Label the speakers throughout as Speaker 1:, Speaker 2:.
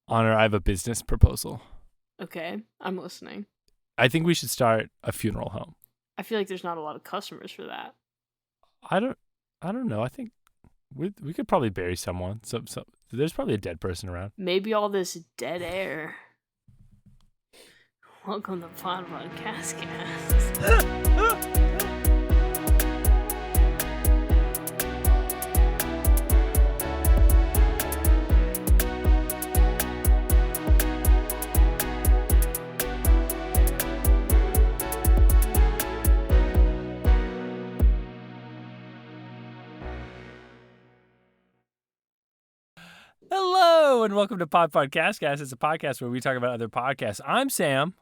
Speaker 1: Honor, I have a business proposal.
Speaker 2: Okay, I'm listening.
Speaker 1: I think we should start a funeral home.
Speaker 2: I feel like there's not a lot of customers for that.
Speaker 1: I don't know. I think we could probably bury someone. So there's probably a dead person around.
Speaker 2: Maybe all this dead air. Welcome to Podpodcastcast.
Speaker 1: Hello and welcome to Podpodcastcast. It's a podcast where we talk about other podcasts. I'm Sam.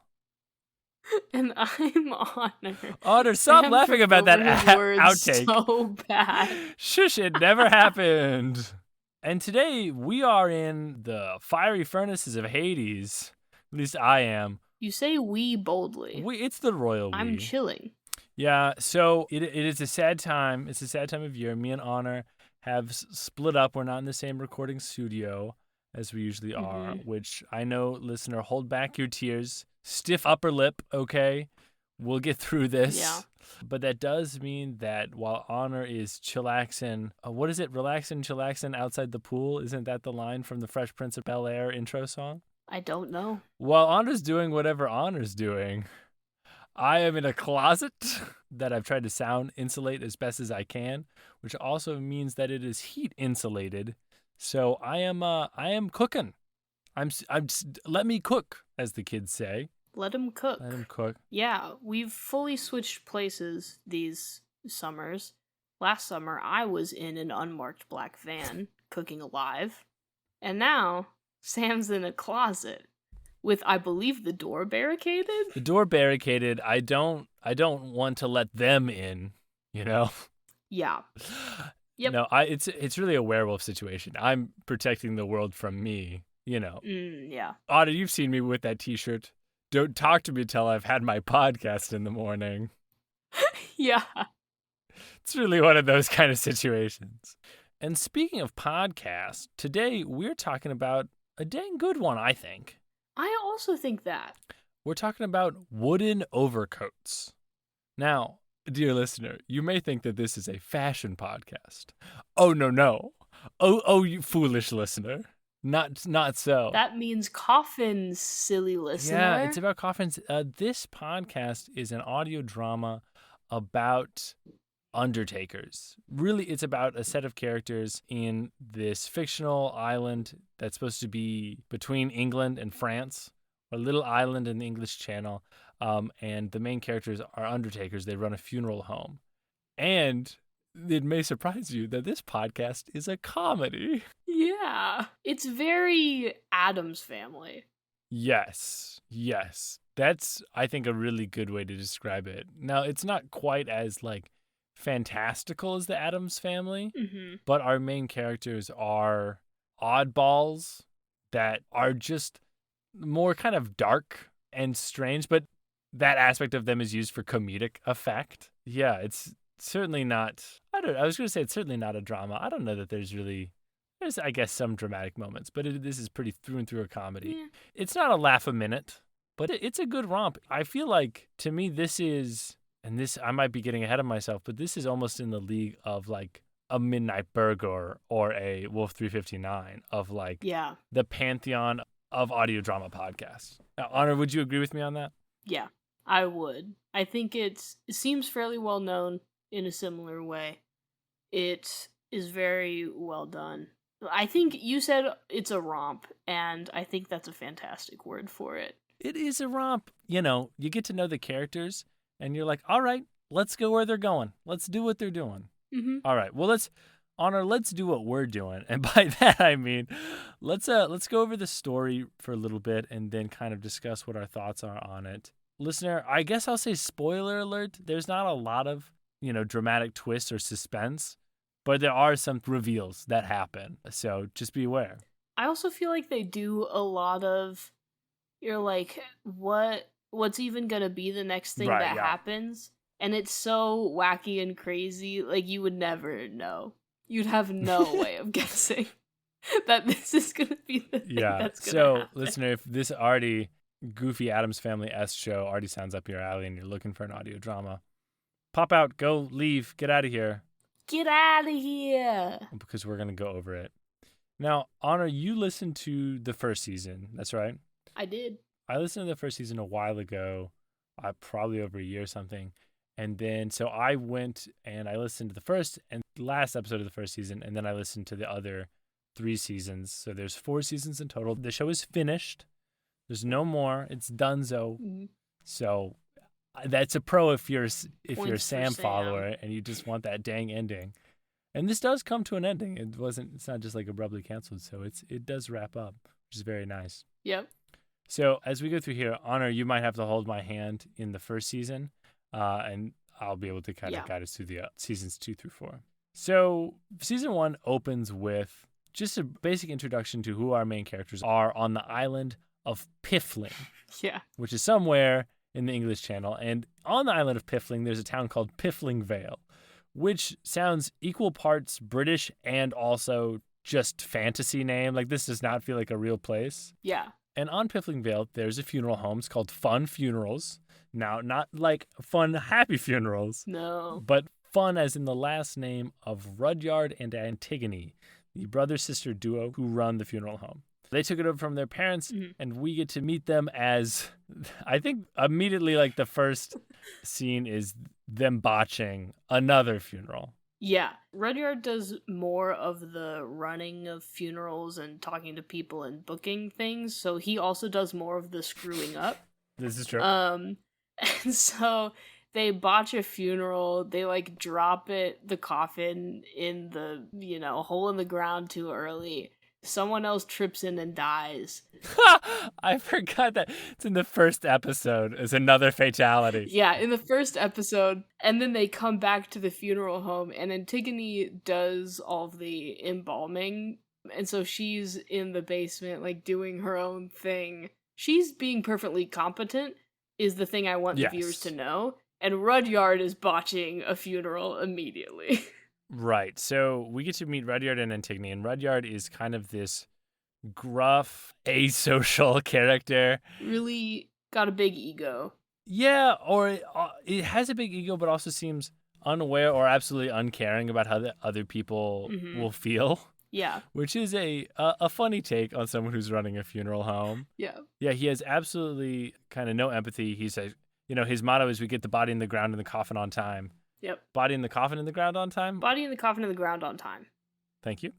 Speaker 2: And I'm Honor.
Speaker 1: Honor, stop
Speaker 2: Sam
Speaker 1: laughing about that
Speaker 2: took the words
Speaker 1: outtake.
Speaker 2: So bad.
Speaker 1: Shush, it never happened. And today we are in the fiery furnaces of Hades. At least I am.
Speaker 2: You say we boldly.
Speaker 1: It's the royal we.
Speaker 2: I'm chilling.
Speaker 1: Yeah, so it is a sad time. It's a sad time of year. Me and Honor have split up. We're not in the same recording studio as we usually are, which I know, listener, hold back your tears. Stiff upper lip, okay? We'll get through this.
Speaker 2: Yeah.
Speaker 1: But that does mean that while Honor is chillaxing, what is it? Relaxing, chillaxing outside the pool? Isn't that the line from the Fresh Prince of Bel-Air intro song?
Speaker 2: I don't know.
Speaker 1: While Honor's doing whatever Honor's doing, I am in a closet that I've tried to sound insulate as best as I can, which also means that it is heat insulated. So I am cooking. Let me cook, as the kids say.
Speaker 2: Let him cook.
Speaker 1: Let him cook.
Speaker 2: Yeah, we've fully switched places these summers. Last summer, I was in an unmarked black van cooking alive. And now, Sam's in a closet with, I believe, the door barricaded.
Speaker 1: The door barricaded. I don't want to let them in, you know?
Speaker 2: Yeah. Yep.
Speaker 1: No, it's really a werewolf situation. I'm protecting the world from me, you know.
Speaker 2: Yeah.
Speaker 1: Otter, you've seen me with that t-shirt. Don't talk to me till I've had my podcast in the morning.
Speaker 2: Yeah.
Speaker 1: It's really one of those kind of situations. And speaking of podcasts, today we're talking about a dang good one, I think.
Speaker 2: I also think that.
Speaker 1: We're talking about wooden overcoats. Now, dear listener, you may think that this is a fashion podcast. Oh, no. Oh, you foolish listener. Not so.
Speaker 2: That means coffins, silly listener.
Speaker 1: Yeah, it's about coffins. This podcast is an audio drama about undertakers. Really, it's about a set of characters in this fictional island that's supposed to be between England and France, a little island in the English Channel. And the main characters are undertakers. They run a funeral home. And it may surprise you that this podcast is a comedy.
Speaker 2: Yeah. It's very Addams Family.
Speaker 1: Yes. That's, I think, a really good way to describe it. Now, it's not quite as, fantastical as the Addams Family, but our main characters are oddballs that are just more kind of dark and strange, but that aspect of them is used for comedic effect. Yeah, it's certainly not, I was going to say it's certainly not a drama. I don't know that there's, I guess, some dramatic moments, but this is pretty through and through a comedy. Yeah. It's not a laugh a minute, but it's a good romp. I feel like, to me, this is, and this, I might be getting ahead of myself, but this is almost in the league of, a Midnight Burger or a Wolf 359 of, the pantheon of audio drama podcasts. Now, Honor, would you agree with me on that?
Speaker 2: Yeah, I would. I think it seems fairly well known in a similar way. It is very well done. I think you said it's a romp, and I think that's a fantastic word for it.
Speaker 1: It is a romp. You know, you get to know the characters, and you're like, all right, let's go where they're going. Let's do what they're doing. All right, well, let's do what we're doing. And by that, I mean, let's go over the story for a little bit and then kind of discuss what our thoughts are on it. Listener, I guess I'll say spoiler alert. There's not a lot of, dramatic twists or suspense, but there are some reveals that happen. So just be aware.
Speaker 2: I also feel like they do a lot of, you're like, what's even going to be the next thing that happens? And it's so wacky and crazy, you would never know. You'd have no way of guessing. that this is going to be the thing that's going to happen.
Speaker 1: So, listener, if this already goofy Addams Family-esque show already sounds up your alley and you're looking for an audio drama, pop out, go, leave, get out of here.
Speaker 2: Get out of here.
Speaker 1: Because we're going to go over it. Now, Honor, you listened to the first season. That's right?
Speaker 2: I did.
Speaker 1: I listened to the first season a while ago, probably over a year or something. And then, so I went and I listened to the first and last episode of the first season, and then I listened to the other 3 seasons. So there's 4 seasons in total. The show is finished. There's no more. It's donezo. Mm-hmm. So that's a pro if you're a Sam follower and you just want that dang ending. And this does come to an ending. It's not just like abruptly canceled. So it does wrap up, which is very nice.
Speaker 2: Yep.
Speaker 1: So as we go through here, Honor, you might have to hold my hand in the first season, and I'll be able to kind of guide us through the seasons 2 through 4. So season 1 opens with just a basic introduction to who our main characters are on the island of Piffling.
Speaker 2: Yeah.
Speaker 1: Which is somewhere in the English Channel. And on the island of Piffling, there's a town called Piffling Vale, which sounds equal parts British and also just fantasy name. Like, this does not feel like a real place.
Speaker 2: Yeah.
Speaker 1: And on Piffling Vale, there's a funeral home. It's called Funn Funerals. Now, not like fun, happy funerals.
Speaker 2: No.
Speaker 1: But fun as in the last name of Rudyard and Antigone, the brother-sister duo who run the funeral home. They took it over from their parents, and we get to meet them as, I think immediately, like, the first scene is them botching another funeral.
Speaker 2: Yeah. Rudyard does more of the running of funerals and talking to people and booking things, so he also does more of the screwing up.
Speaker 1: This is true.
Speaker 2: And so they botch a funeral, they like drop the coffin in the, hole in the ground too early. Someone else trips in and dies.
Speaker 1: I forgot that it's in the first episode as another fatality.
Speaker 2: Yeah, in the first episode. And then they come back to the funeral home and Antigone does all of the embalming. And so she's in the basement, like, doing her own thing. She's being perfectly competent, is the thing I want the viewers to know. And Rudyard is botching a funeral immediately.
Speaker 1: Right. So we get to meet Rudyard and Antigone, and Rudyard is kind of this gruff, asocial character.
Speaker 2: Really got a big ego.
Speaker 1: Yeah, or it has a big ego, but also seems unaware or absolutely uncaring about how the other people will feel.
Speaker 2: Yeah.
Speaker 1: Which is a funny take on someone who's running a funeral home.
Speaker 2: Yeah.
Speaker 1: Yeah, he has absolutely kind of no empathy. He says, his motto is we get the body in the ground and the coffin on time.
Speaker 2: Yep.
Speaker 1: Body in the coffin in the ground on time?
Speaker 2: Body in the coffin in the ground on time.
Speaker 1: Thank you.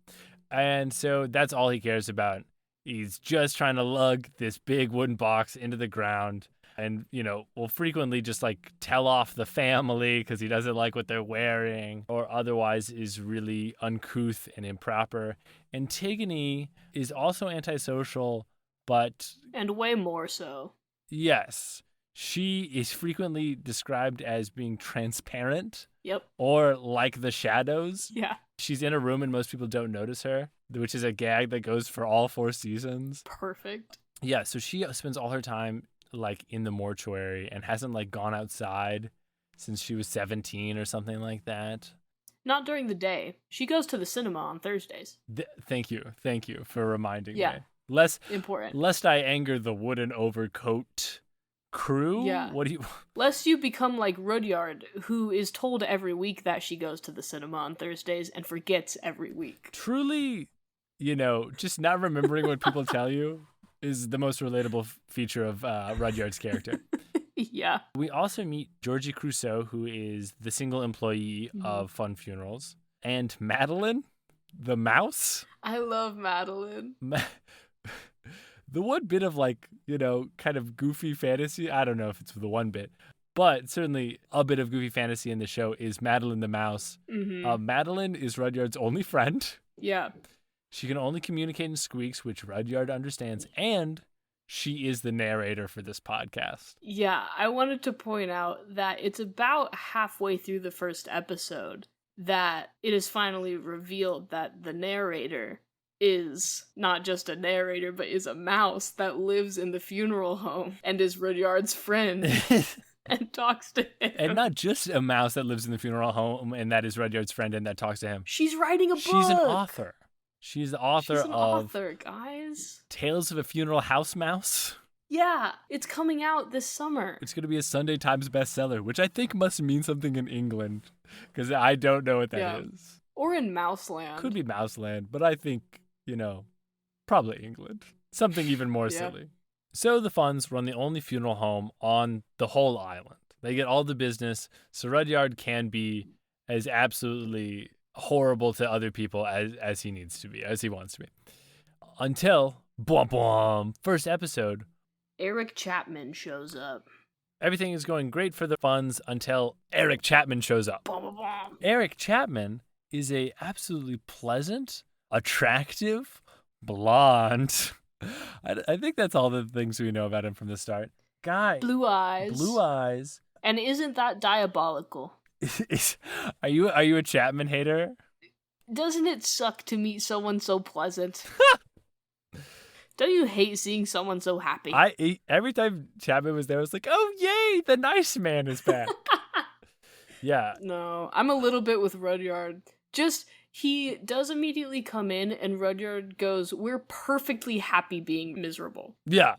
Speaker 1: And so that's all he cares about. He's just trying to lug this big wooden box into the ground and, will frequently just like tell off the family because he doesn't like what they're wearing or otherwise is really uncouth and improper. Antigone is also antisocial, but...
Speaker 2: And way more so.
Speaker 1: Yes. She is frequently described as being transparent.
Speaker 2: Yep.
Speaker 1: Or like the shadows.
Speaker 2: Yeah.
Speaker 1: She's in a room and most people don't notice her, which is a gag that goes for all 4 seasons.
Speaker 2: Perfect.
Speaker 1: Yeah, so she spends all her time like in the mortuary and hasn't like gone outside since she was 17 or something like that.
Speaker 2: Not during the day. She goes to the cinema on Thursdays.
Speaker 1: Thank you for reminding me.
Speaker 2: Less important.
Speaker 1: Lest I anger the Wooden Overcoat crew?
Speaker 2: Yeah. Lest you become like Rudyard, who is told every week that she goes to the cinema on Thursdays and forgets every week.
Speaker 1: Truly, just not remembering what people tell you is the most relatable feature of Rudyard's character.
Speaker 2: Yeah.
Speaker 1: We also meet Georgie Crusoe, who is the single employee of Funn Funerals, and Madeline, the mouse.
Speaker 2: I love Madeline.
Speaker 1: The one bit of like, kind of goofy fantasy, I don't know if it's the one bit, but certainly a bit of goofy fantasy in the show is Madeline the mouse. Madeline is Rudyard's only friend.
Speaker 2: Yeah.
Speaker 1: She can only communicate in squeaks, which Rudyard understands, and she is the narrator for this podcast.
Speaker 2: Yeah, I wanted to point out that it's about halfway through the first episode that it is finally revealed that the narrator is not just a narrator, but is a mouse that lives in the funeral home and is Rudyard's friend and talks to him.
Speaker 1: And not just a mouse that lives in the funeral home and that is Rudyard's friend and that talks to him.
Speaker 2: She's writing a book.
Speaker 1: She's an author. She's the author
Speaker 2: She's an
Speaker 1: of
Speaker 2: author, guys.
Speaker 1: Tales of a Funeral House Mouse.
Speaker 2: Yeah, it's coming out this summer.
Speaker 1: It's going to be a Sunday Times bestseller, which I think must mean something in England, because I don't know what that is.
Speaker 2: Or in Mouseland.
Speaker 1: Could be Mouseland, but I think, probably England. Something even more silly. So the Funns run the only funeral home on the whole island. They get all the business, so Rudyard can be as absolutely horrible to other people as he needs to be, as he wants to be. Until, first episode,
Speaker 2: Eric Chapman shows up.
Speaker 1: Everything is going great for the Funns until Eric Chapman shows up. Eric Chapman is a absolutely pleasant, attractive, blonde. I think that's all the things we know about him from the start. Guy.
Speaker 2: Blue eyes. And isn't that diabolical?
Speaker 1: Are you a Chapman hater?
Speaker 2: Doesn't it suck to meet someone so pleasant? Don't you hate seeing someone so happy?
Speaker 1: Every time Chapman was there, I was like, oh, yay, the nice man is back. Yeah.
Speaker 2: No, I'm a little bit with Rudyard. Just, he does immediately come in, and Rudyard goes, we're perfectly happy being miserable.
Speaker 1: Yeah.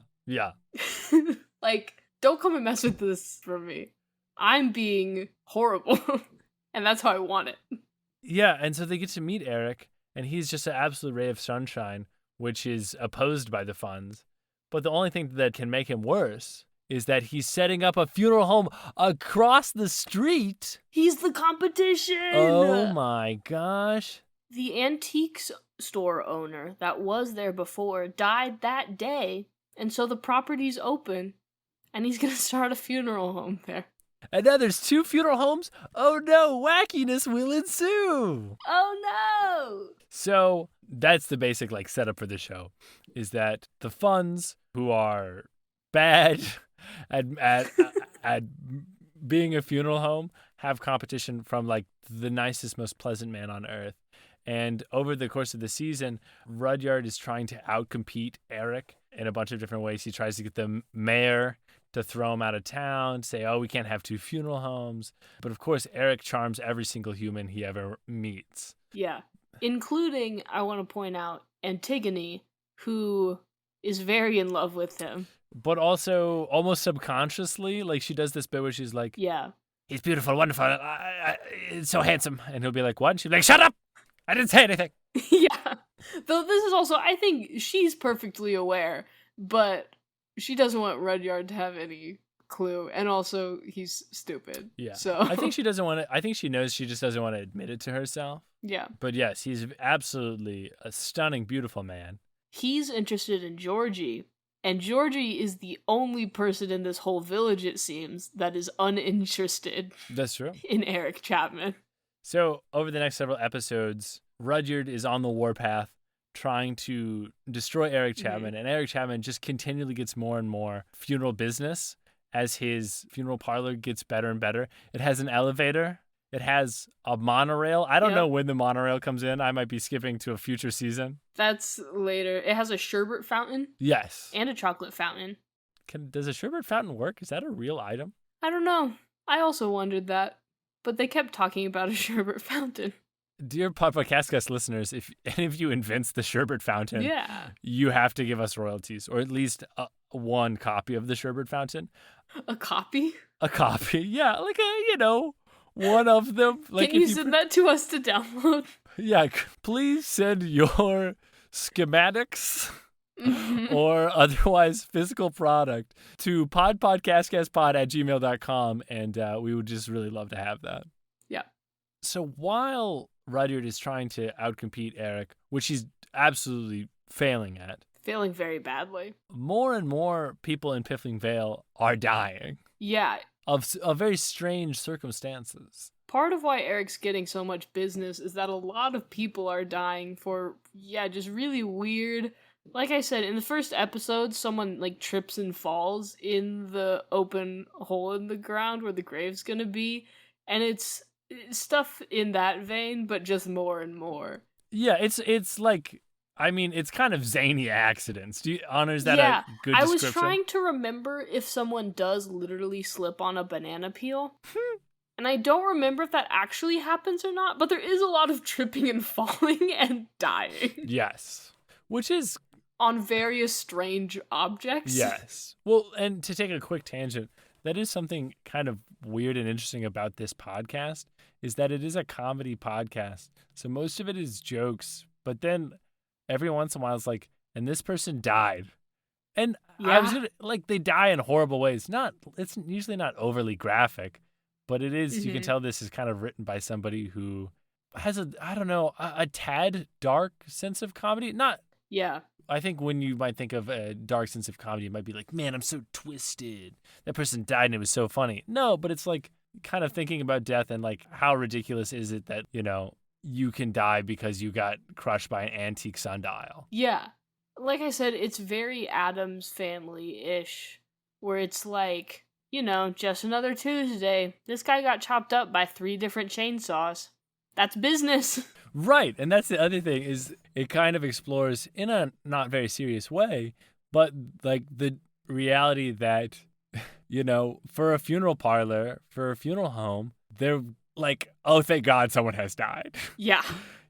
Speaker 2: Like, don't come and mess with this for me. I'm being horrible, and that's how I want it.
Speaker 1: Yeah, and so they get to meet Eric, and he's just an absolute ray of sunshine, which is opposed by the Funns. But the only thing that can make him worse is that he's setting up a funeral home across the street.
Speaker 2: He's the competition!
Speaker 1: Oh my gosh.
Speaker 2: The antiques store owner that was there before died that day, and so the property's open, and he's gonna start a funeral home there.
Speaker 1: And now there's 2 funeral homes? Oh no, wackiness will ensue!
Speaker 2: Oh no!
Speaker 1: So that's the basic setup for the show, is that the Funns, who are bad at being a funeral home, have competition from the nicest, most pleasant man on earth. And over the course of the season, Rudyard is trying to outcompete Eric in a bunch of different ways. He tries to get the mayor to throw him out of town, say, oh, we can't have 2 funeral homes. But of course, Eric charms every single human he ever meets.
Speaker 2: Yeah. Including, I want to point out, Antigone, who is very in love with him.
Speaker 1: But also, almost subconsciously, she does this bit where she's like,
Speaker 2: yeah,
Speaker 1: he's beautiful, wonderful, so handsome. And he'll be like, what? And she'll be like, shut up! I didn't say anything.
Speaker 2: Yeah. Though this is also, I think she's perfectly aware, but she doesn't want Rudyard to have any clue. And also, he's stupid.
Speaker 1: Yeah.
Speaker 2: So
Speaker 1: I think she doesn't want to, I think she knows, she just doesn't want to admit it to herself.
Speaker 2: Yeah.
Speaker 1: But yes, he's absolutely a stunning, beautiful man.
Speaker 2: He's interested in Georgie. And Georgie is the only person in this whole village, it seems, that is uninterested.
Speaker 1: That's true.
Speaker 2: In Eric Chapman.
Speaker 1: So, over the next several episodes, Rudyard is on the warpath trying to destroy Eric Chapman, and Eric Chapman just continually gets more and more funeral business as his funeral parlor gets better and better. It has an elevator. It has a monorail. I don't know when the monorail comes in. I might be skipping to a future season.
Speaker 2: That's later. It has a sherbet fountain.
Speaker 1: Yes.
Speaker 2: And a chocolate fountain.
Speaker 1: Does a sherbet fountain work? Is that a real item?
Speaker 2: I don't know. I also wondered that. But they kept talking about a sherbet fountain.
Speaker 1: Dear Podpodcastcast listeners, if any of you invents the sherbet fountain, you have to give us royalties, or at least one copy of the sherbet fountain.
Speaker 2: A copy?
Speaker 1: A copy, yeah. One of them.
Speaker 2: Can you send that to us to download?
Speaker 1: Yeah, please send your schematics or otherwise physical product to podpodcastcastpod@gmail.com, and we would just really love to have that.
Speaker 2: Yeah.
Speaker 1: So while Rudyard is trying to outcompete Eric, which he's absolutely failing at.
Speaker 2: Failing very badly.
Speaker 1: More and more people in Piffling Vale are dying.
Speaker 2: Yeah.
Speaker 1: Of very strange circumstances.
Speaker 2: Part of why Eric's getting so much business is that a lot of people are dying for, just really weird. Like I said, in the first episode, someone trips and falls in the open hole in the ground where the grave's gonna be. And it's stuff in that vein, but just more and more.
Speaker 1: Yeah, it's it's kind of zany accidents. Honors that a good description?
Speaker 2: I was trying to remember if someone does literally slip on a banana peel. And I don't remember if that actually happens or not, but there is a lot of tripping and falling and dying.
Speaker 1: Yes. Which is...
Speaker 2: on various strange objects.
Speaker 1: Yes. Well, and to take a quick tangent, that is something kind of weird and interesting about this podcast, is that it is a comedy podcast. So most of it is jokes, but then every once in a while it's like, and this person died. And I was gonna, like, they die in horrible ways. It's usually not overly graphic, but it is, you can tell this is kind of written by somebody who has a tad dark sense of comedy. I think when you might think of a dark sense of comedy, it might be like, man, I'm so twisted. That person died and it was so funny. No, but it's like kind of thinking about death and like how ridiculous is it that, you can die because you got crushed by an antique sundial.
Speaker 2: Yeah. Like I said, it's very Addams Family-ish, where it's like, just another Tuesday. This guy got chopped up by 3 different chainsaws. That's business.
Speaker 1: Right. And that's the other thing, is it kind of explores in a not very serious way, but like the reality that, for a funeral parlor, for a funeral home, they're like, oh, thank God someone has died.
Speaker 2: Yeah.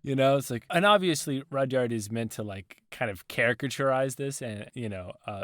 Speaker 1: It's like, and obviously Rudyard is meant to like kind of caricaturize this and,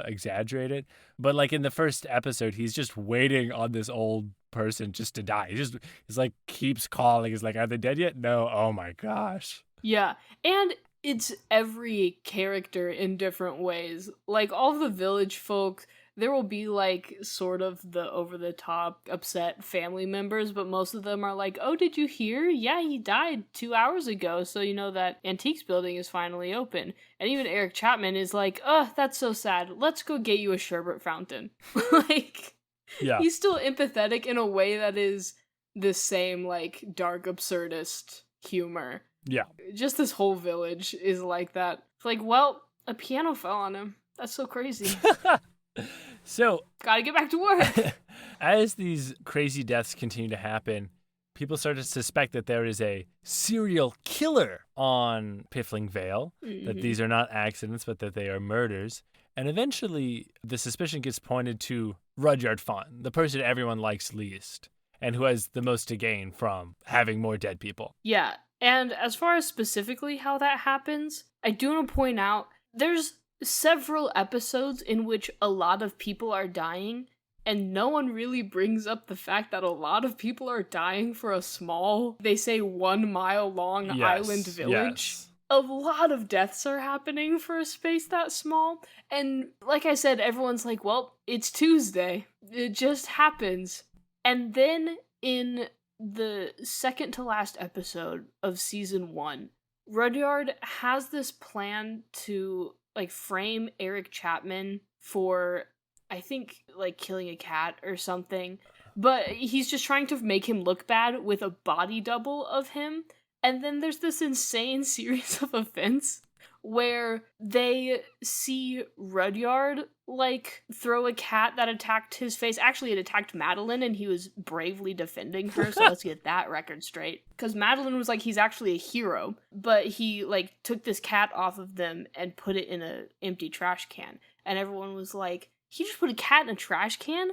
Speaker 1: exaggerate it. But like in the first episode, he's just waiting on this old person just to die. He's like, keeps calling. He's like, are they dead yet? No. Oh my gosh.
Speaker 2: Yeah. And it's every character in different ways. Like all of the village folk, there will be like sort of the over-the-top upset family members, but most of them are like, oh, did you hear? Yeah, he died 2 hours ago, so that Antiques building is finally open. And even Eric Chapman is like, oh, that's so sad. Let's go get you a sherbet fountain. Like, yeah. He's still empathetic in a way that is the same, like, dark, absurdist humor.
Speaker 1: Yeah.
Speaker 2: Just this whole village is like that. It's like, well, a piano fell on him. That's so crazy.
Speaker 1: So,
Speaker 2: gotta get back to work.
Speaker 1: As these crazy deaths continue to happen, people start to suspect that there is a serial killer on Piffling Vale, that these are not accidents, but that they are murders. And eventually, the suspicion gets pointed to Rudyard Funn, the person everyone likes least, and who has the most to gain from having more dead people.
Speaker 2: Yeah, and as far as specifically how that happens, I do want to point out, there's several episodes in which a lot of people are dying, and no one really brings up the fact that a lot of people are dying for a small, they say 1 mile long island village. Yes. A lot of deaths are happening for a space that small, and like I said, everyone's like, well, it's Tuesday. It just happens. And then in the second to last episode of season 1, Rudyard has this plan to like frame Eric Chapman for, I think, like killing a cat or something. But he's just trying to make him look bad with a body double of him. And then there's this insane series of events where they see Rudyard, like, throw a cat that attacked his face. Actually, it attacked Madeline, and he was bravely defending her, so let's get that record straight. Because Madeline was like, he's actually a hero, but he, like, took this cat off of them and put it in an empty trash can. And everyone was like, he just put a cat in a trash can?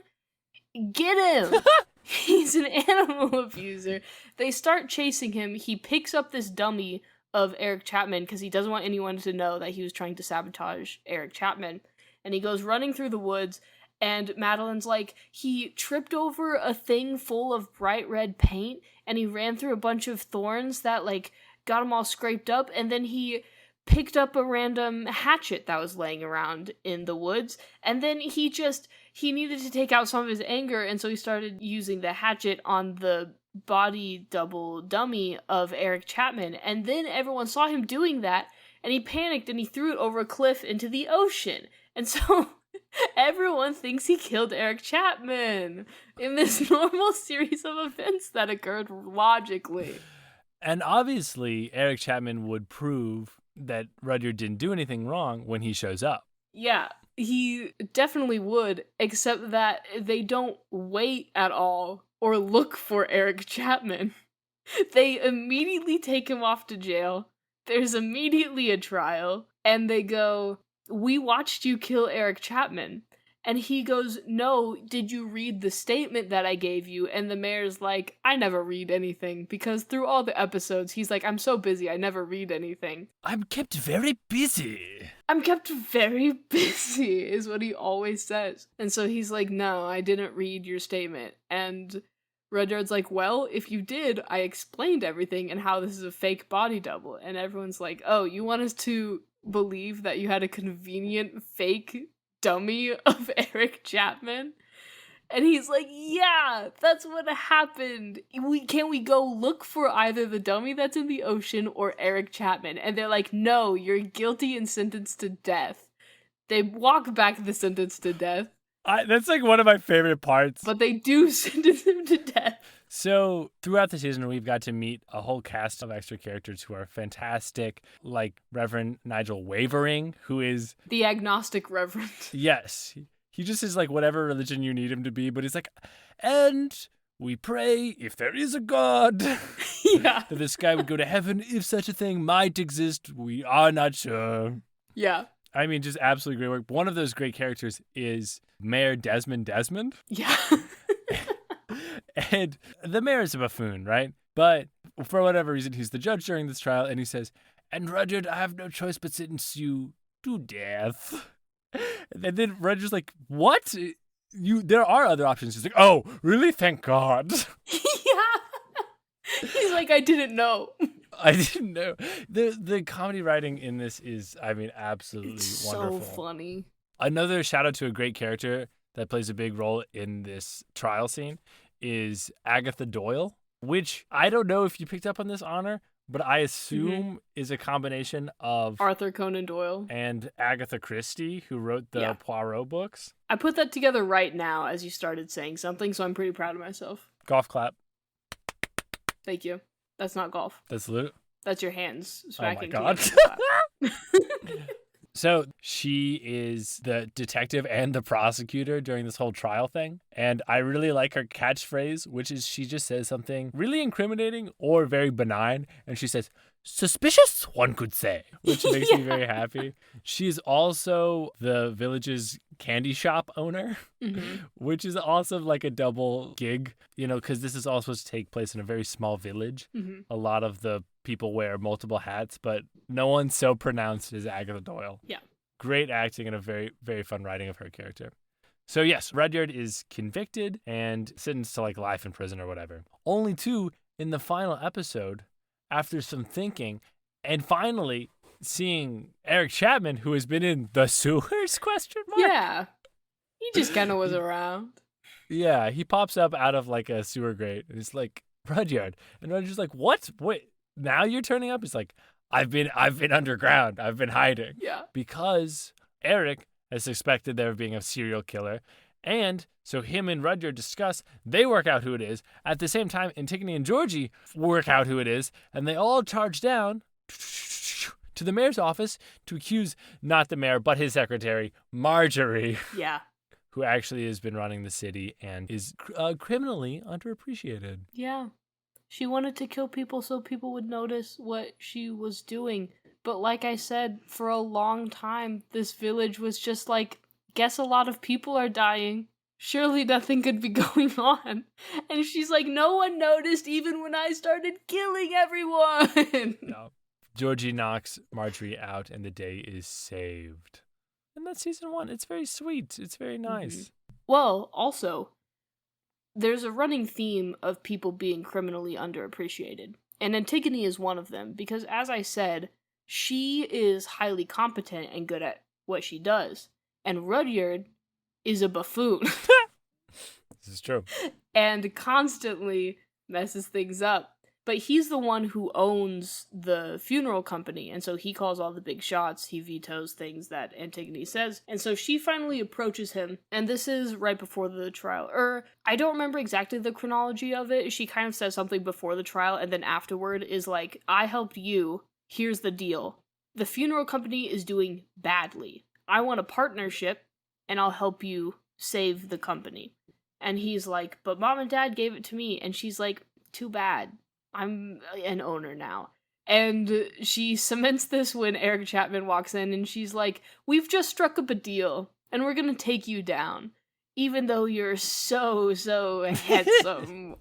Speaker 2: Get him! He's an animal abuser. They start chasing him. He picks up this dummy of Eric Chapman because he doesn't want anyone to know that he was trying to sabotage Eric Chapman. And he goes running through the woods, and Madeline's like, he tripped over a thing full of bright red paint, and he ran through a bunch of thorns that, like, got him all scraped up, and then he picked up a random hatchet that was laying around in the woods, and then he needed to take out some of his anger, and so he started using the hatchet on the body double dummy of Eric Chapman, and then everyone saw him doing that, and he panicked and he threw it over a cliff into the ocean. And so everyone thinks he killed Eric Chapman in this normal series of events that occurred logically.
Speaker 1: And obviously, Eric Chapman would prove that Rudyard didn't do anything wrong when he shows up.
Speaker 2: Yeah, he definitely would, except that they don't wait at all or look for Eric Chapman. They immediately take him off to jail. There's immediately a trial, and they go, we watched you kill Eric Chapman. And he goes, no, did you read the statement that I gave you? And the mayor's like, I never read anything. Because through all the episodes, he's like, I'm so busy, I never read anything.
Speaker 1: I'm kept very busy.
Speaker 2: I'm kept very busy, is what he always says. And so he's like, no, I didn't read your statement. And Rudyard's like, well, if you did, I explained everything and how this is a fake body double. And everyone's like, oh, you want us to believe that you had a convenient fake dummy of Eric Chapman? And he's like, yeah, that's what happened. Can we go look for either the dummy that's in the ocean or Eric Chapman? And they're like, no, you're guilty and sentenced to death. They walk back the sentence to death.
Speaker 1: That's like one of my favorite parts.
Speaker 2: But they do sentence him to death.
Speaker 1: So throughout the season, we've got to meet a whole cast of extra characters who are fantastic, like Reverend Nigel Wavering, who is...
Speaker 2: the agnostic reverend.
Speaker 1: Yes. He just is like whatever religion you need him to be, but he's like, and we pray if there is a God,
Speaker 2: yeah,
Speaker 1: that this guy would go to heaven if such a thing might exist. We are not sure.
Speaker 2: Yeah.
Speaker 1: I mean, just absolutely great work. One of those great characters is Mayor Desmond.
Speaker 2: Yeah.
Speaker 1: And the mayor is a buffoon, right? But for whatever reason, he's the judge during this trial, and he says, and Rudyard, I have no choice but sentence you to death. And then Rudyard's like, what? There are other options. He's like, oh, really? Thank God.
Speaker 2: Yeah. He's like, I didn't know.
Speaker 1: I didn't know. The comedy writing in this is, I mean, absolutely wonderful.
Speaker 2: So funny.
Speaker 1: Another shout out to a great character that plays a big role in this trial scene is Agatha Doyle, which I don't know if you picked up on this, Honor, but I assume is a combination of
Speaker 2: Arthur Conan Doyle
Speaker 1: and Agatha Christie, who wrote the Poirot books.
Speaker 2: I put that together right now as you started saying something, so I'm pretty proud of myself.
Speaker 1: Golf clap.
Speaker 2: Thank you. That's not golf.
Speaker 1: That's
Speaker 2: your hands smacking.
Speaker 1: Oh my God. So she is the detective and the prosecutor during this whole trial thing. And I really like her catchphrase, which is she just says something really incriminating or very benign. And she says, suspicious, one could say, which makes me very happy. She's also the village's candy shop owner, which is also like a double gig, because this is all supposed to take place in a very small village. A lot of the people wear multiple hats, but no one's so pronounced as Agatha Doyle.
Speaker 2: Yeah.
Speaker 1: Great acting and a very, very fun writing of her character. So yes, Rudyard is convicted and sentenced to like life in prison or whatever. Only to, in the final episode, after some thinking, and finally seeing Eric Chapman, who has been in the sewers, ?
Speaker 2: Yeah. He just kind of was around.
Speaker 1: Yeah, he pops up out of like a sewer grate and he's like, Rudyard. And Rudyard's like, what? Wait, now you're turning up? He's like, I've been underground. I've been hiding.
Speaker 2: Yeah.
Speaker 1: Because Eric has suspected there of being a serial killer. And so him and Rudyard discuss, they work out who it is. At the same time, Antigone and Georgie work out who it is. And they all charge down to the mayor's office to accuse not the mayor, but his secretary, Marjorie.
Speaker 2: Yeah.
Speaker 1: Who actually has been running the city and is criminally underappreciated.
Speaker 2: Yeah. She wanted to kill people so people would notice what she was doing. But like I said, for a long time, this village was just like, guess a lot of people are dying. Surely nothing could be going on. And she's like, no one noticed even when I started killing everyone.
Speaker 1: No. Georgie knocks Marjorie out and the day is saved. And that's season 1. It's very sweet. It's very nice.
Speaker 2: Well, also, there's a running theme of people being criminally underappreciated. And Antigone is one of them, because as I said, she is highly competent and good at what she does. And Rudyard is a buffoon.
Speaker 1: This is true.
Speaker 2: And constantly messes things up. But he's the one who owns the funeral company, and so he calls all the big shots. He vetoes things that Antigone says. And so she finally approaches him, and this is right before the trial. I don't remember exactly the chronology of it. She kind of says something before the trial, and then afterward is like, I helped you. Here's the deal. The funeral company is doing badly. I want a partnership, and I'll help you save the company. And he's like, but Mom and Dad gave it to me. And she's like, too bad. I'm an owner now. And she cements this when Eric Chapman walks in and she's like, we've just struck up a deal. and we're gonna take you down. Even though you're so handsome.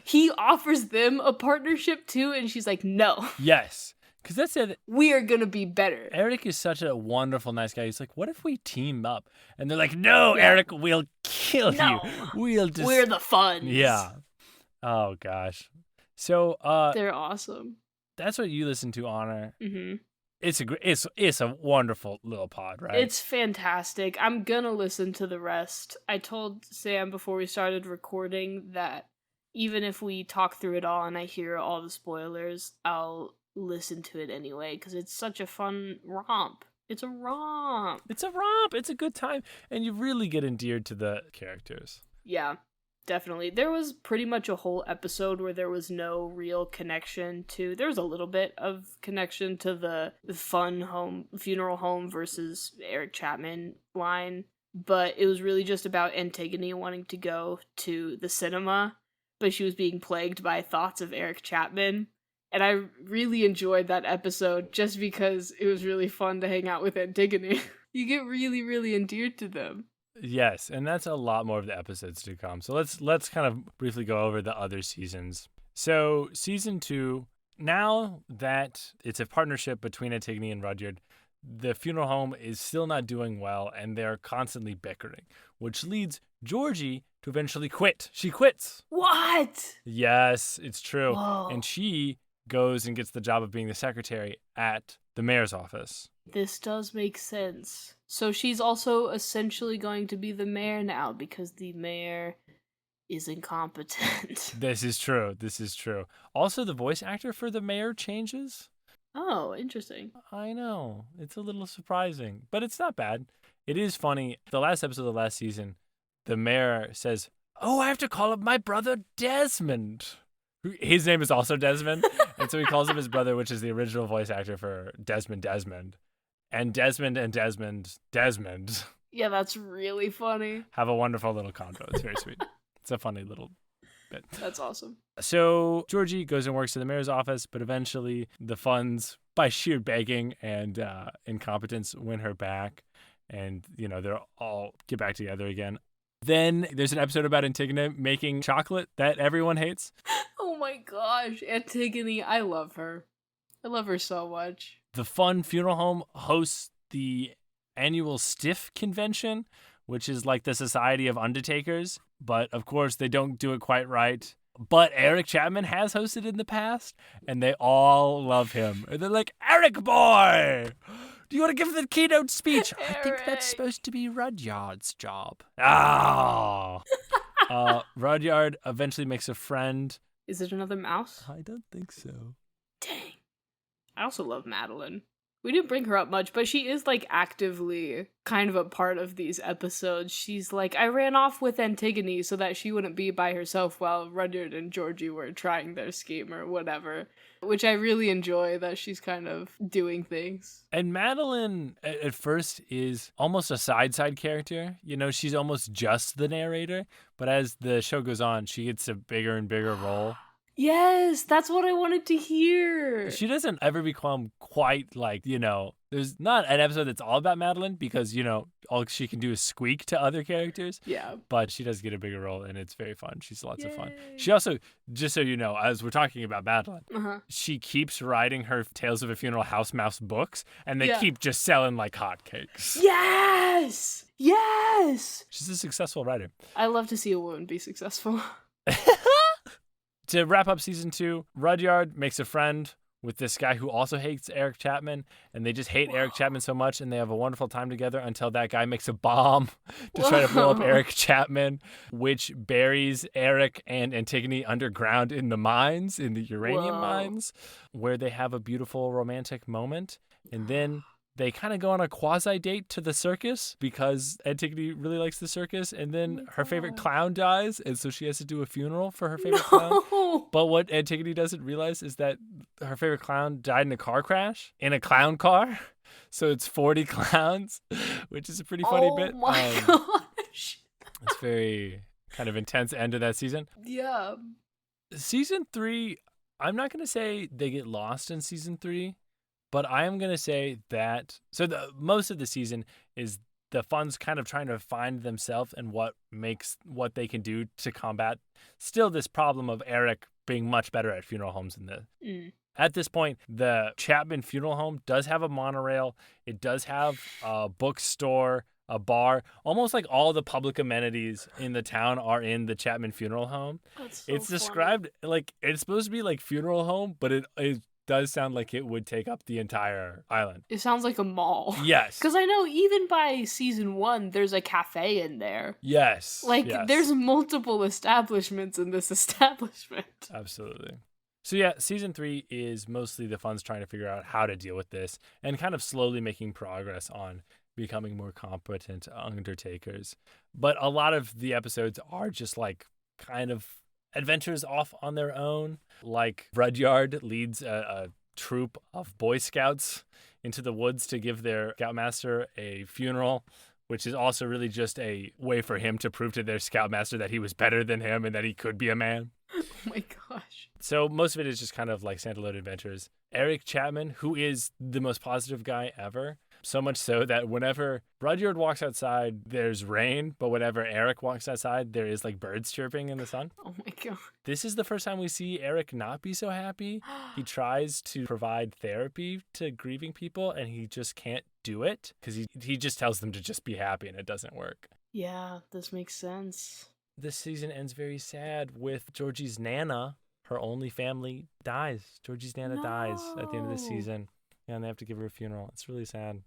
Speaker 2: He offers them a partnership too, and she's like, no.
Speaker 1: Yes. Because that's it.
Speaker 2: We are going to be better.
Speaker 1: Eric is such a wonderful, nice guy. He's like, what if we team up? And they're like, no, Eric, we'll kill you. We're
Speaker 2: the Funns.
Speaker 1: Yeah. Oh, gosh. So
Speaker 2: they're awesome.
Speaker 1: That's what you listen to, Honor.
Speaker 2: Mm-hmm.
Speaker 1: It's a wonderful little pod, right?
Speaker 2: It's fantastic. I'm going to listen to the rest. I told Sam before we started recording that even if we talk through it all and I hear all the spoilers, I'll listen to it anyway because it's such a fun romp. It's a romp. It's
Speaker 1: a good time, and you really get endeared to the characters.
Speaker 2: Yeah, definitely. There was pretty much a whole episode where there was no real connection to. There was a little bit of connection to the Funn funeral home versus Eric Chapman line, but it was really just about Antigone wanting to go to the cinema, but she was being plagued by thoughts of Eric Chapman. And I really enjoyed that episode just because it was really fun to hang out with Antigone. You get really, really endeared to them.
Speaker 1: Yes, and that's a lot more of the episodes to come. So let's kind of briefly go over the other seasons. So season 2, now that it's a partnership between Antigone and Rudyard, the funeral home is still not doing well, and they're constantly bickering, which leads Georgie to eventually quit. She quits.
Speaker 2: What?
Speaker 1: Yes, it's true.
Speaker 2: Whoa.
Speaker 1: And she goes and gets the job of being the secretary at the mayor's office.
Speaker 2: This does make sense. So she's also essentially going to be the mayor now because the mayor is incompetent.
Speaker 1: This is true. Also, the voice actor for the mayor changes.
Speaker 2: Oh, interesting.
Speaker 1: I know. It's a little surprising, but it's not bad. It is funny. The last episode of the last season, the mayor says, "Oh, I have to call up my brother Desmond." His name is also Desmond, and so he calls him his brother, which is the original voice actor for Desmond. And Desmond.
Speaker 2: Yeah, that's really funny.
Speaker 1: Have a wonderful little convo. It's very sweet. It's a funny little bit.
Speaker 2: That's awesome.
Speaker 1: So Georgie goes and works in the mayor's office, but eventually the Funns, by sheer begging and incompetence, win her back. And, they'll all get back together again. Then there's an episode about Antigone making chocolate that everyone hates.
Speaker 2: Oh my gosh, Antigone, I love her. I love her so much.
Speaker 1: The Funn Funeral Home hosts the annual Stiff Convention, which is like the Society of Undertakers. But, of course, they don't do it quite right. But Eric Chapman has hosted in the past, and they all love him. And they're like, Eric boy! Do you want to give the keynote speech?
Speaker 2: Eric.
Speaker 1: I think that's supposed to be Rudyard's job. Oh. Rudyard eventually makes a friend.
Speaker 2: Is it another mouse?
Speaker 1: I don't think so.
Speaker 2: Dang. I also love Madeline. We didn't bring her up much, but she is, actively kind of a part of these episodes. She's like, I ran off with Antigone so that she wouldn't be by herself while Rudyard and Georgie were trying their scheme or whatever, which I really enjoy that she's kind of doing things.
Speaker 1: And Madeline, at first, is almost a side character. She's almost just the narrator, but as the show goes on, she gets a bigger and bigger role.
Speaker 2: Yes, that's what I wanted to hear.
Speaker 1: She doesn't ever become quite there's not an episode that's all about Madeline because, all she can do is squeak to other characters.
Speaker 2: Yeah.
Speaker 1: But she does get a bigger role and it's very fun. She's lots of fun. She also, just so you know, as we're talking about Madeline, she keeps writing her Tales of a Funeral House Mouse books and they keep just selling like hotcakes.
Speaker 2: Yes! Yes!
Speaker 1: She's a successful writer.
Speaker 2: I love to see a woman be successful.
Speaker 1: To wrap up season 2, Rudyard makes a friend with this guy who also hates Eric Chapman, and they just hate Eric Chapman so much, and they have a wonderful time together until that guy makes a bomb to try to blow up Eric Chapman, which buries Eric and Antigone underground in the mines, in the uranium mines, where they have a beautiful romantic moment, and then they kind of go on a quasi-date to the circus because Antigone really likes the circus, and then her favorite clown dies, and so she has to do a funeral for her favorite clown. But what Antigone doesn't realize is that her favorite clown died in a car crash, in a clown car. So it's 40 clowns, which is a pretty funny bit.
Speaker 2: Oh my gosh.
Speaker 1: It's very kind of intense end of that season.
Speaker 2: Yeah.
Speaker 1: Season 3, I'm not going to say they get lost in season 3. But I am going to say that, most of the season is the Funn's kind of trying to find themselves and what they can do to combat still this problem of Eric being much better at funeral homes than this. At this point, the Chapman Funeral Home does have a monorail. It does have a bookstore, a bar. Almost like all the public amenities in the town are in the Chapman Funeral Home. It's described like it's supposed to be like funeral home, but it does sound like it would take up the entire island.
Speaker 2: It sounds like a mall.
Speaker 1: Yes.
Speaker 2: Because I know even by season 1, there's a cafe in there.
Speaker 1: Yes.
Speaker 2: There's multiple establishments in this establishment.
Speaker 1: Absolutely. So yeah, season 3 is mostly the Funn's trying to figure out how to deal with this and kind of slowly making progress on becoming more competent undertakers. But a lot of the episodes are just like kind of adventures off on their own. Like Rudyard leads a troop of Boy Scouts into the woods to give their scoutmaster a funeral, which is also really just a way for him to prove to their scoutmaster that he was better than him and that he could be a man.
Speaker 2: Oh my gosh.
Speaker 1: So most of it is just kind of like standalone adventures. Eric Chapman, who is the most positive guy ever, so much so that whenever Rudyard walks outside, there's rain, but whenever Eric walks outside, there is like birds chirping in the sun.
Speaker 2: Oh my god.
Speaker 1: This is the first time we see Eric not be so happy. He tries to provide therapy to grieving people, and he just can't do it because he just tells them to just be happy, and it doesn't work.
Speaker 2: Yeah, this makes sense.
Speaker 1: This season ends very sad with Georgie's Nana. Her only family dies. Georgie's Nana dies at the end of the season. Yeah, and they have to give her a funeral. It's really sad.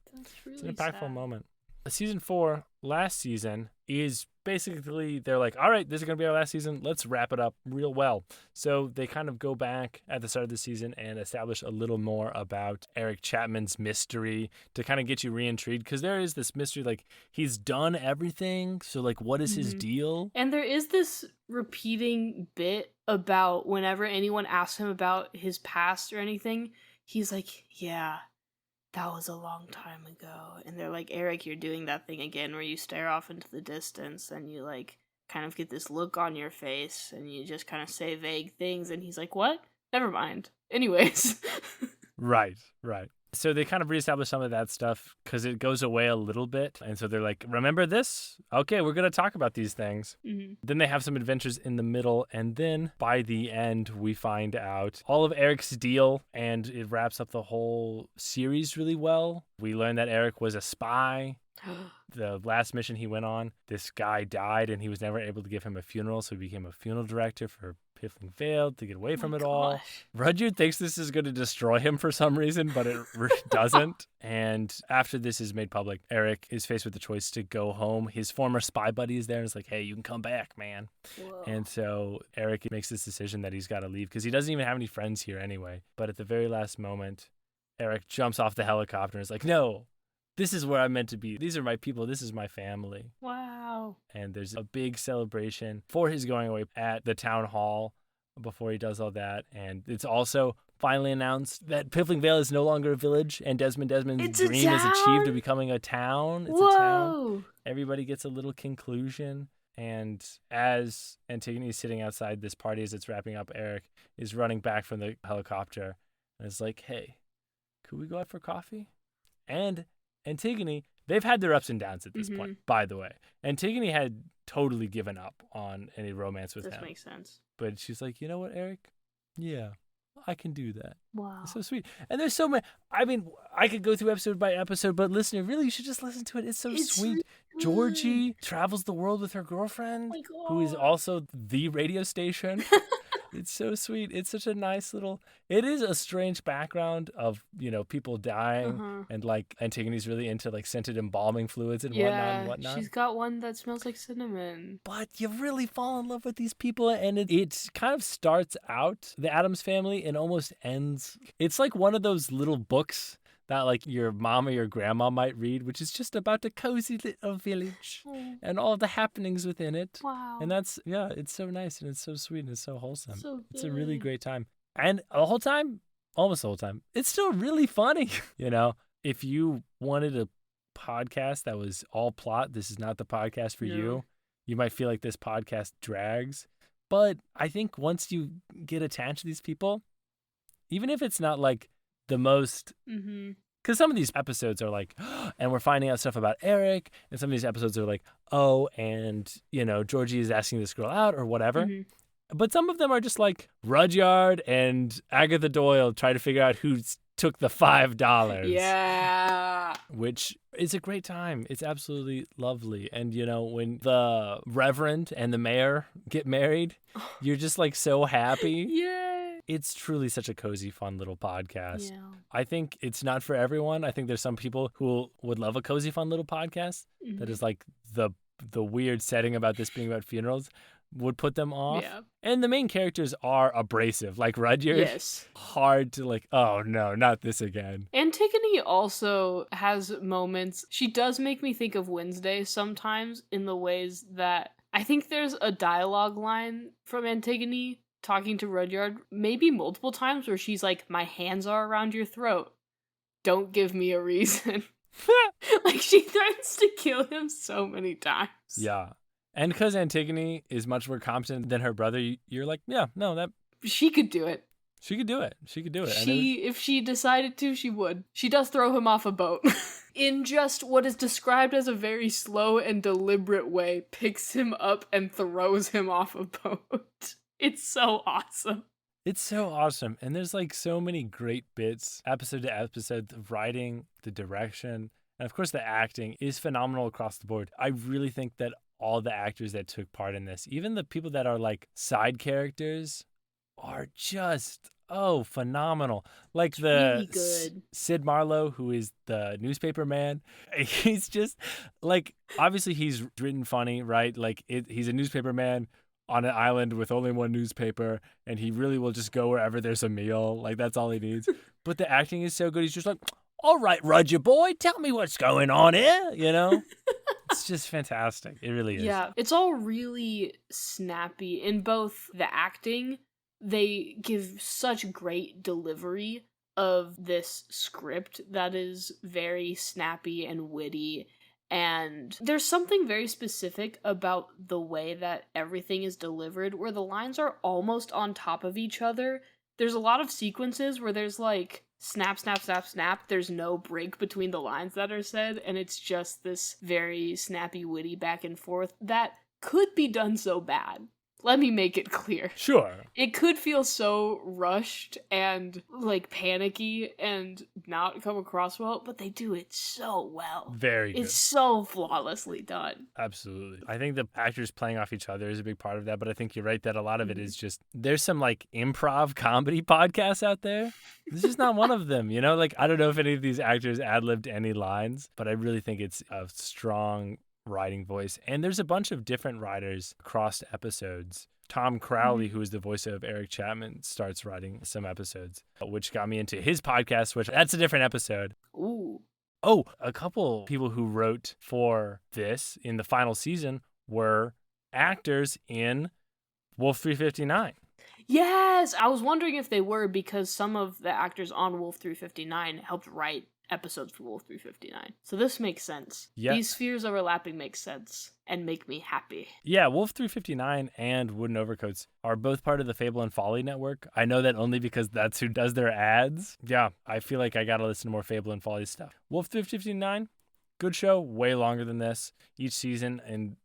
Speaker 1: It's an impactful moment. Season 4, last season, is basically, they're like, all right, this is going to be our last season. Let's wrap it up real well. So they kind of go back at the start of the season and establish a little more about Eric Chapman's mystery to kind of get you re-intrigued. Because there is this mystery, like, he's done everything. So, like, what is his deal?
Speaker 2: And there is this repeating bit about whenever anyone asks him about his past or anything, he's like, yeah, that was a long time ago. And they're like, Eric, you're doing that thing again where you stare off into the distance and you like kind of get this look on your face and you just kind of say vague things. And he's like, what? Never mind. Anyways.
Speaker 1: Right. So they kind of reestablish some of that stuff because it goes away a little bit. And so they're like, remember this? Okay, we're going to talk about these things. Then they have some adventures in the middle. And then by the end, we find out all of Eric's deal. And it wraps up the whole series really well. We learn that Eric was a spy. The last mission he went on, this guy died and he was never able to give him a funeral. So he became a funeral director for Piffling Vale to get away from it all. Rudyard thinks this is going to destroy him for some reason, but it doesn't. And after this is made public, Eric is faced with the choice to go home. His former spy buddy is there and is like, hey, you can come back, man. Whoa. And so Eric makes this decision that he's got to leave because he doesn't even have any friends here anyway. But at the very last moment, Eric jumps off the helicopter and is like, no, this is where I'm meant to be. These are my people. This is my family.
Speaker 2: Wow.
Speaker 1: And there's a big celebration for his going away at the town hall before he does all that. And it's also finally announced that Piffling Vale is no longer a village and Desmond's dream is achieved of becoming a town. It's a town. Everybody gets a little conclusion. And as Antigone is sitting outside this party as it's wrapping up, Eric is running back from the helicopter and is like, hey, could we go out for coffee? And Antigone, they've had their ups and downs at this point, by the way. Antigone had totally given up on any romance with him.
Speaker 2: This makes sense.
Speaker 1: But she's like, you know what, Eric? Yeah, I can do that.
Speaker 2: Wow.
Speaker 1: It's so sweet. And there's so many. I mean, I could go through episode by episode, but listener, really, you should just listen to it. It's so sweet. Really Georgie travels the world with her girlfriend, who is also the radio station. It's so sweet. It's such a nice little, it is a strange background of, you know, people dying and like Antigone's really into like scented embalming fluids and whatnot.
Speaker 2: She's got one that smells like cinnamon.
Speaker 1: But you really fall in love with these people and it kind of starts out the Addams family and almost ends. It's like one of those little books that like your mom or your grandma might read, which is just about a cozy little village and all the happenings within it.
Speaker 2: Wow.
Speaker 1: And that's, yeah, it's so nice and it's so sweet and it's so wholesome.
Speaker 2: So
Speaker 1: it's a really great time. And the whole time, almost the whole time, it's still really funny. You know, if you wanted a podcast that was all plot, this is not the podcast for you. You might feel like this podcast drags. But I think once you get attached to these people, even if it's not like the most Because some of these episodes are like, and we're finding out stuff about Eric, and some of these episodes are like, oh, and, Georgie is asking this girl out or whatever. Mm-hmm. But some of them are just like Rudyard and Agatha Doyle try to figure out who took the $5.
Speaker 2: Yeah.
Speaker 1: Which is a great time. It's absolutely lovely. And, when the Reverend and the mayor get married, you're just like so happy.
Speaker 2: Yeah.
Speaker 1: It's truly such a cozy, fun little podcast.
Speaker 2: Yeah.
Speaker 1: I think it's not for everyone. I think there's some people who would love a cozy, fun little podcast that is like the weird setting about this being about funerals would put them off. Yeah. And the main characters are abrasive, like Rudyard.
Speaker 2: Yes.
Speaker 1: Hard to like, oh no, not this again.
Speaker 2: Antigone also has moments. She does make me think of Wednesday sometimes in the ways that I think there's a dialogue line from Antigone talking to Rudyard maybe multiple times where she's like, my hands are around your throat. Don't give me a reason. Like she threatens to kill him so many times.
Speaker 1: Yeah. And because Antigone is much more competent than her brother, you're like, yeah, no, that...
Speaker 2: She could do it.
Speaker 1: She could do it.
Speaker 2: If she decided to, she would. She does throw him off a boat. In just what is described as a very slow and deliberate way, picks him up and throws him off a boat. It's so awesome.
Speaker 1: It's so awesome. And there's like so many great bits, episode to episode, the writing, the direction, and of course the acting is phenomenal across the board. I really think that all the actors that took part in this, even the people that are like side characters, are just, phenomenal. Like
Speaker 2: it's
Speaker 1: the
Speaker 2: really good.
Speaker 1: Sid Marlowe, who is the newspaper man. He's just like, obviously he's written funny, right? Like he's a newspaper man on an island with only one newspaper, and he really will just go wherever there's a meal. Like, that's all he needs. But the acting is so good. He's just like, all right, Rudyard boy, tell me what's going on here, It's just fantastic. It really is.
Speaker 2: Yeah, it's all really snappy. In both the acting, they give such great delivery of this script that is very snappy and witty. And there's something very specific about the way that everything is delivered, where the lines are almost on top of each other. There's a lot of sequences where there's like snap, snap, snap, snap. There's no break between the lines that are said, and it's just this very snappy, witty back and forth that could be done so bad. Let me make it clear.
Speaker 1: Sure.
Speaker 2: It could feel so rushed and like panicky and not come across well, but they do it so well.
Speaker 1: Very good.
Speaker 2: It's so flawlessly done.
Speaker 1: Absolutely. I think the actors playing off each other is a big part of that, but I think you're right that a lot of it is just, there's some like improv comedy podcasts out there. This is not one of them, Like, I don't know if any of these actors ad-libbed any lines, but I really think it's a strong writing voice. And there's a bunch of different writers across episodes. Tom Crowley, who is the voice of Eric Chapman, starts writing some episodes, which got me into his podcast, which that's a different episode.
Speaker 2: Ooh.
Speaker 1: Oh, a couple people who wrote for this in the final season were actors in Wolf 359.
Speaker 2: Yes, I was wondering if they were, because some of the actors on Wolf 359 helped write episodes for Wolf 359. So this makes sense.
Speaker 1: Yeah.
Speaker 2: These spheres overlapping make sense and make me happy.
Speaker 1: Yeah, Wolf 359 and Wooden Overcoats are both part of the Fable and Folly network. I know that only because that's who does their ads. Yeah, I feel like I gotta listen to more Fable and Folly stuff. Wolf 359, good show, way longer than this. Each season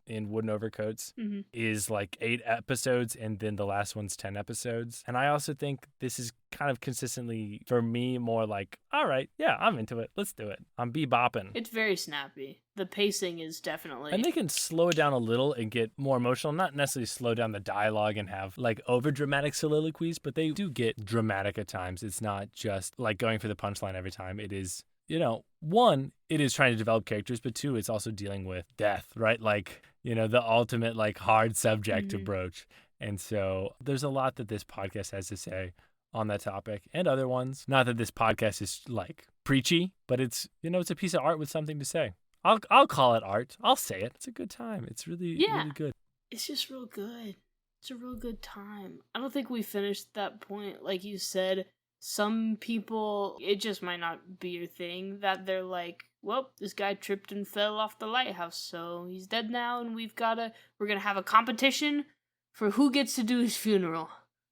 Speaker 1: in Wooden Overcoats is like 8 episodes, and then the last one's 10 episodes. And I also think this is kind of consistently, for me, more like, all right, yeah, I'm into it. Let's do it. I'm bebopping.
Speaker 2: It's very snappy. The pacing is definitely...
Speaker 1: And they can slow it down a little and get more emotional. Not necessarily slow down the dialogue and have like over-dramatic soliloquies, but they do get dramatic at times. It's not just like going for the punchline every time. It is... one, it is trying to develop characters, but 2, it's also dealing with death, right? Like, the ultimate, like, hard subject to broach. And so there's a lot that this podcast has to say on that topic and other ones. Not that this podcast is, like, preachy, but it's, it's a piece of art with something to say. I'll call it art. I'll say it. It's a good time. It's really, really good.
Speaker 2: It's just real good. It's a real good time. I don't think we finished that point. Like you said, some people, it just might not be your thing, that they're like, well, this guy tripped and fell off the lighthouse, so he's dead now, and we're gonna have a competition for who gets to do his funeral,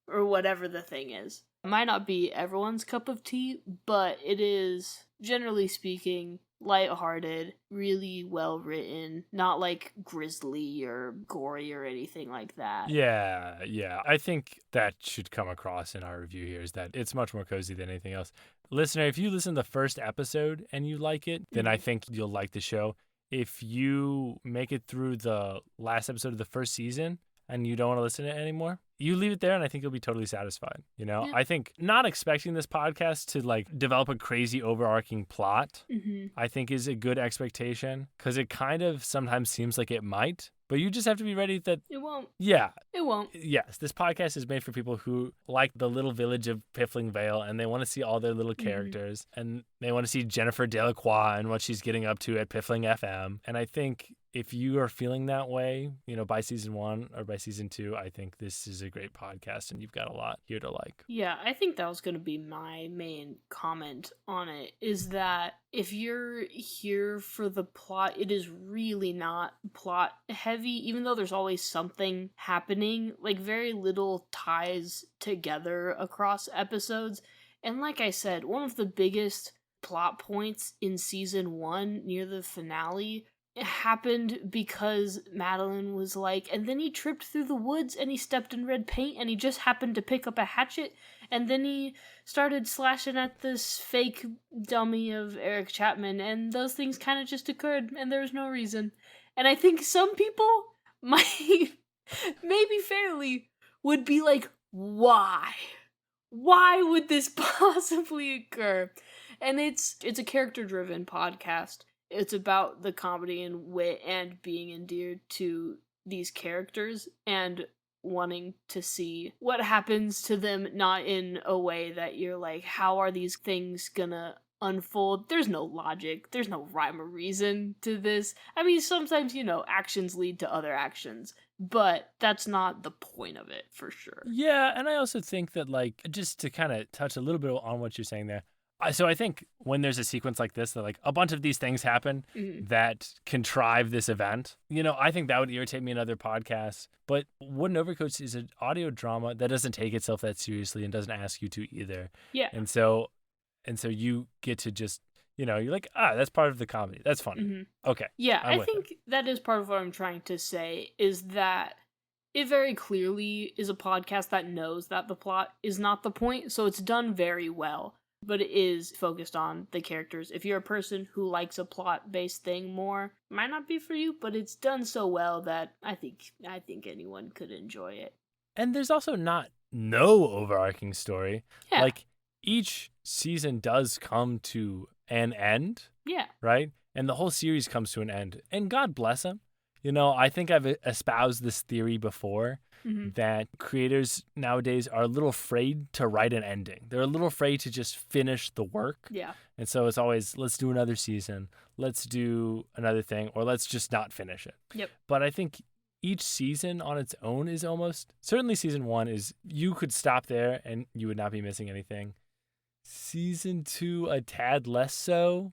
Speaker 2: or whatever the thing is. It might not be everyone's cup of tea, but it is generally speaking, lighthearted, really well written, not like grisly or gory or anything like that.
Speaker 1: Yeah. I think that should come across in our review here, is that it's much more cozy than anything else. Listener, if you listen to the first episode and you like it, then I think you'll like the show. If you make it through the last episode of the first season and you don't want to listen to it anymore, you leave it there and I think you'll be totally satisfied. You know, I think not expecting this podcast to like develop a crazy overarching plot, I think is a good expectation, because it kind of sometimes seems like it might, but you just have to be ready that
Speaker 2: it won't.
Speaker 1: Yeah.
Speaker 2: It won't.
Speaker 1: Yes, this podcast is made for people who like the little village of Piffling Vale and they want to see all their little characters and they want to see Jennifer Delacroix and what she's getting up to at Piffling FM. And I think if you are feeling that way, you know, by season 1 or by season 2, I think this is a great podcast and you've got a lot here to like.
Speaker 2: Yeah, I think that was going to be my main comment on it, is that if you're here for the plot, it is really not plot heavy, even though there's always something happening. Like, very little ties together across episodes. And like I said, one of the biggest plot points in season 1 near the finale happened because Madeline was like, and then he tripped through the woods and he stepped in red paint and he just happened to pick up a hatchet and then he started slashing at this fake dummy of Eric Chapman, and those things kind of just occurred and there was no reason. And I think some people might, maybe fairly, would be like, why? Why would this possibly occur? And it's a character-driven podcast. It's about the comedy and wit and being endeared to these characters and wanting to see what happens to them, not in a way that you're like, how are these things gonna unfold? There's no logic. There's no rhyme or reason to this. I mean, sometimes, you know, actions lead to other actions, but that's not the point of it, for sure.
Speaker 1: Yeah, and I also think that, like, just to kind of touch a little bit on what you're saying there, so I think when there's a sequence like this, that like a bunch of these things happen that contrive this event, you know, I think that would irritate me in other podcasts. But Wooden Overcoats is an audio drama that doesn't take itself that seriously and doesn't ask you to either.
Speaker 2: Yeah.
Speaker 1: And so you get to just, you know, you're like, that's part of the comedy. That's funny. Okay.
Speaker 2: Yeah, I think that is part of what I'm trying to say, is that it very clearly is a podcast that knows that the plot is not the point, so it's done very well. But it is focused on the characters. If you're a person who likes a plot-based thing more, it might not be for you, but it's done so well that I think anyone could enjoy it.
Speaker 1: And there's also no overarching story.
Speaker 2: Yeah.
Speaker 1: Like, each season does come to an end.
Speaker 2: Yeah.
Speaker 1: Right? And the whole series comes to an end. And God bless them. You know, I think I've espoused this theory before, that creators nowadays are a little afraid to write an ending. They're a little afraid to just finish the work.
Speaker 2: Yeah.
Speaker 1: And so it's always, let's do another season, let's do another thing, or let's just not finish it.
Speaker 2: Yep.
Speaker 1: But I think each season on its own is almost, certainly season 1 is, you could stop there and you would not be missing anything. Season 2, a tad less so,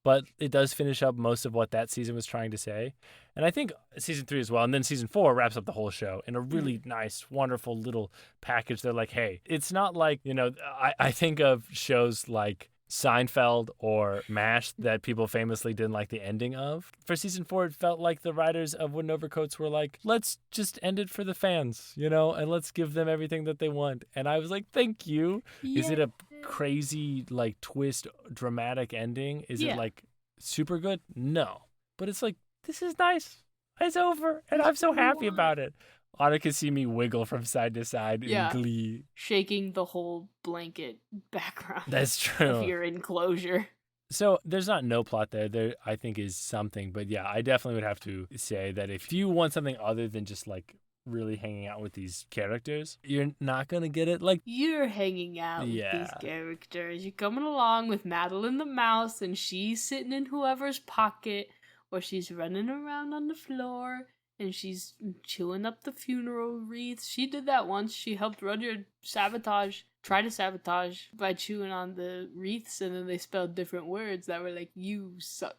Speaker 1: but it does finish up most of what that season was trying to say. And I think season 3 as well. And then season 4 wraps up the whole show in a really nice, wonderful little package. They're like, hey, it's not like, you know, I think of shows like Seinfeld or MASH that people famously didn't like the ending of. For season 4, it felt like the writers of Wooden Overcoats were like, let's just end it for the fans, you know, and let's give them everything that they want. And I was like, thank you. Yeah. Is it a crazy, like, twist, dramatic ending? Is it, like, super good? No. But it's like, this is nice. It's over. And I'm so happy about it. Anna can see me wiggle from side to side in glee.
Speaker 2: Shaking the whole blanket background.
Speaker 1: That's true.
Speaker 2: Of your enclosure.
Speaker 1: So there's not no plot there. There, I think, is something. But yeah, I definitely would have to say that if you want something other than just like really hanging out with these characters, you're not going to get it. Like,
Speaker 2: you're hanging out with these characters. You're coming along with Madeline the mouse, and she's sitting in whoever's pocket, or she's running around on the floor, and she's chewing up the funeral wreaths. She did that once. She helped Rudyard try to sabotage by chewing on the wreaths, and then they spelled different words that were like, you suck.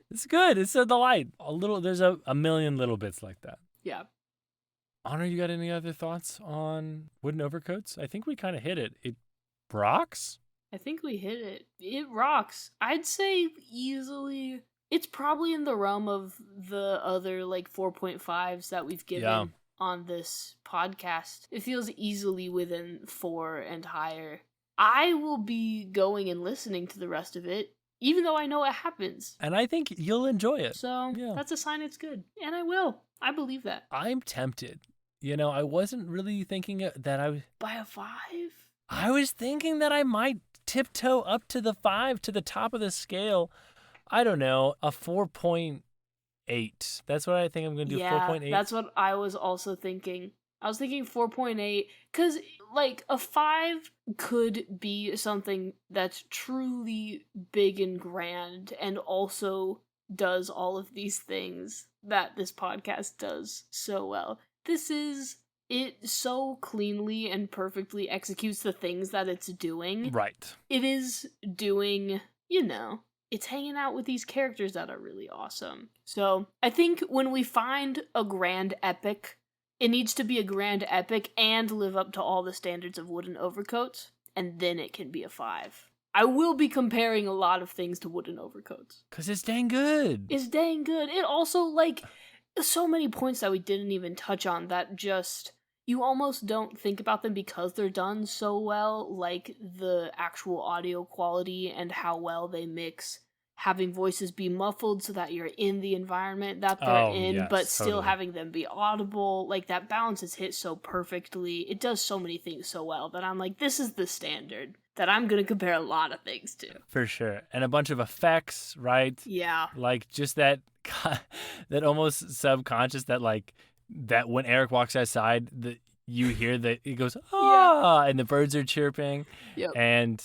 Speaker 1: It's good. It's a delight. There's a million little bits like that.
Speaker 2: Yeah.
Speaker 1: Honor, you got any other thoughts on Wooden Overcoats? I think we kind of hit it. It rocks.
Speaker 2: I think we hit it. It rocks. I'd say easily. It's probably in the realm of the other like 4.5s that we've given on this podcast. It feels easily within 4 and higher. I will be going and listening to the rest of it, even though I know it happens.
Speaker 1: And I think you'll enjoy it.
Speaker 2: So that's a sign it's good. And I will. I believe that.
Speaker 1: I'm tempted. I wasn't really thinking that I would...
Speaker 2: By a 5?
Speaker 1: I was thinking that I might tiptoe up to the 5, to the top of the scale. I don't know, a 4.8. That's what I think I'm going to do, 4.8.
Speaker 2: That's what I was also thinking. I was thinking 4.8, because, like, a 5 could be something that's truly big and grand and also does all of these things that this podcast does so well. It so cleanly and perfectly executes the things that it's doing.
Speaker 1: Right.
Speaker 2: It is doing, it's hanging out with these characters that are really awesome. So I think when we find a grand epic, it needs to be a grand epic and live up to all the standards of Wooden Overcoats, and then it can be a 5. I will be comparing a lot of things to Wooden Overcoats.
Speaker 1: Because it's dang good.
Speaker 2: It's dang good. It also, like, so many points that we didn't even touch on that just... You almost don't think about them because they're done so well, like the actual audio quality and how well they mix having voices be muffled so that you're in the environment that they're in, but still having them be audible. Like, that balance is hit so perfectly. It does so many things so well that I'm like, this is the standard that I'm going to compare a lot of things to. For sure. And a bunch of effects, right? Yeah. Like, just that almost subconscious that, like, that when Eric walks outside, you hear that it goes, and the birds are chirping. Yep. And,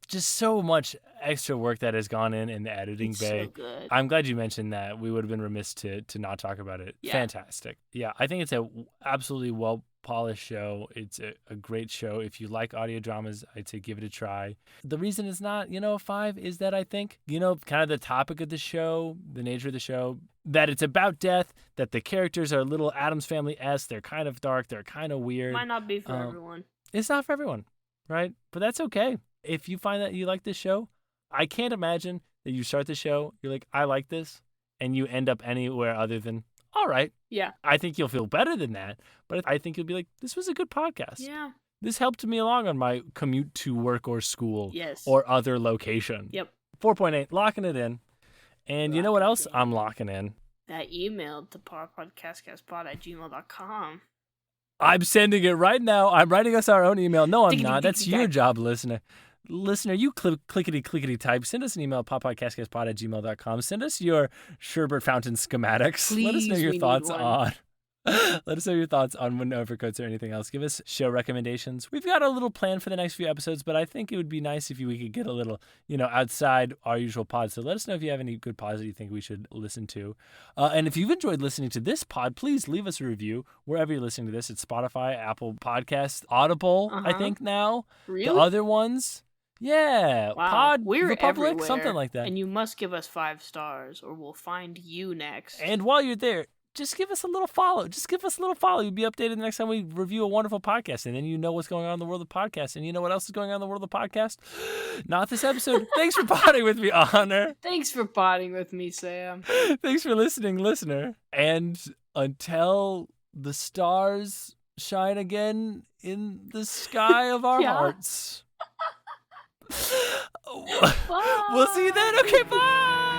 Speaker 2: just so much extra work that has gone in the editing bay. So good. I'm glad you mentioned that. We would have been remiss to not talk about it. Yeah. Fantastic. Yeah, I think it's a absolutely well-polished show. It's a great show. If you like audio dramas, I'd say give it a try. The reason it's not, a 5 is that I think, kind of the topic of the show, the nature of the show, that it's about death, that the characters are a little Addams Family-esque. They're kind of dark. They're kind of weird. Might not be for everyone. It's not for everyone, right? But that's okay. If you find that you like this show, I can't imagine that you start the show, you're like, I like this, and you end up anywhere other than, all right. Yeah. I think you'll feel better than that, but I think you'll be like, this was a good podcast. Yeah. This helped me along on my commute to work or school. Yes. Or other location. Yep. 4.8, locking it in. And you know what else I'm locking in? That email to podpodcastcastpod@gmail.com. I'm sending it right now. I'm writing us our own email. No, I'm not. That's your job, listener. Listener, you clickety type. Send us an email at podpodcastcastpod@gmail.com. Send us your sherbet fountain schematics. Please, let us know your thoughts on. Let us know your thoughts on Wooden Overcoats or anything else. Give us show recommendations. We've got a little plan for the next few episodes, but I think it would be nice if we could get a little, outside our usual pod. So let us know if you have any good pods that you think we should listen to. And if you've enjoyed listening to this pod, please leave us a review wherever you're listening to this. It's Spotify, Apple Podcasts, Audible, I think now. Really? The other ones. Yeah. Wow. Pod We're Republic, everywhere. Something like that. And you must give us 5 stars or we'll find you next. And while you're there, just give us a little follow. You'll be updated the next time we review a wonderful podcast. And then you know what's going on in the world of podcasts. And you know what else is going on in the world of podcast? Not this episode. Thanks for podding with me, Honor. Thanks for podding with me, Sam. Thanks for listening, listener. And until the stars shine again in the sky of our hearts. We'll see you then. Okay, bye.